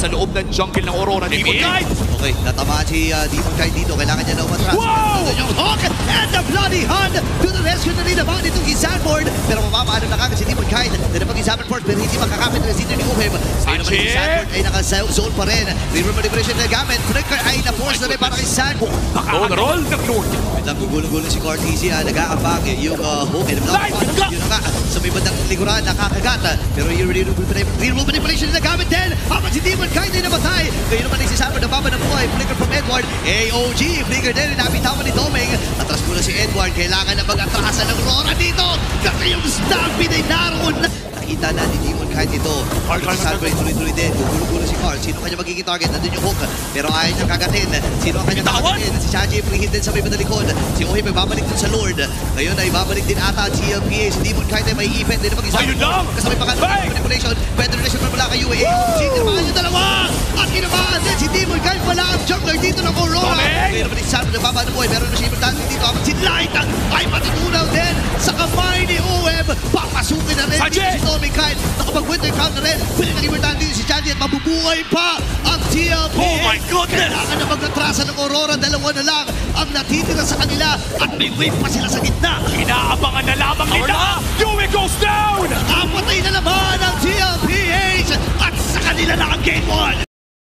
sa loob ng jungle ng Aurora. Demon Knight! Okay, natamaan si Demon Knight dito. Kailangan niya na umatras. Wow! Yung Hawk and the Bloody Hand to the rescue na rin naman itong Sanford. Pero mapapaalam na kagad si Demon Knight na napag-isapan first pero hindi makakapit na si Uheb. Ngayon naman si Sanford ay naka-zone pa rin. River Manipulation na gamit. Flicker ay na-force na rin para kay Sanford. Roll na roll ng Lord. Nagugulong-gulong si Cortese, nag-aabang yung Hook and Bloody Hand. Yun na nga, sa may bandang likuran, nakakagat. Pero yung River Manipulation na gamit din. Habang si Demon Knight ay namatay. Ngayon naman si Sanford na baba ng buhay. Flicker from Edward. AOG, Flicker din. Napitawan ni Doming. Atras muna si Edward. Kailangan na mag-atrasan ng Aurora dito. Kasi yung Stampede ay naroon na. Nakita na ni Demon Knight ito. Si Sanford ay tuloy-tuloy din. Gugulo-gulo si Carl. Sino kanya magiging target? Nandun yung Hook. Pero ayaw niyang kagatin. Sino ang kanyang kagatin? Si Chachi free-hit din sa may madalikod. Si Ohib ay babalik din sa Lord. Ngayon ay babalik din ata si LPA. Si Demon Knight ay may ipit din na mag-isa. Ayun lang! Kasabay pa ng manipulation. Pwede relation pa mula kay UA. AOG. Tinamaan yung dalawa. At kinamaan din si Demon Knight pala ang jungler dito ng Aurora. Ngayon naman si Sanford na baba ng buhay. Meron na siya importante dito. Habang si Light ay matutunaw din sa kamay ni Ohib. Papasukin na rin si Tommy Knight. Nakapag-winter count na rin. Pwede nang importante dito si Chachi at mabubuhay pa ang TLP. Oh my goodness! Kailangan na mag-atrasa ng Aurora. Dalawa na lang ang natitira sa kanila. At may wave pa sila sa gitna.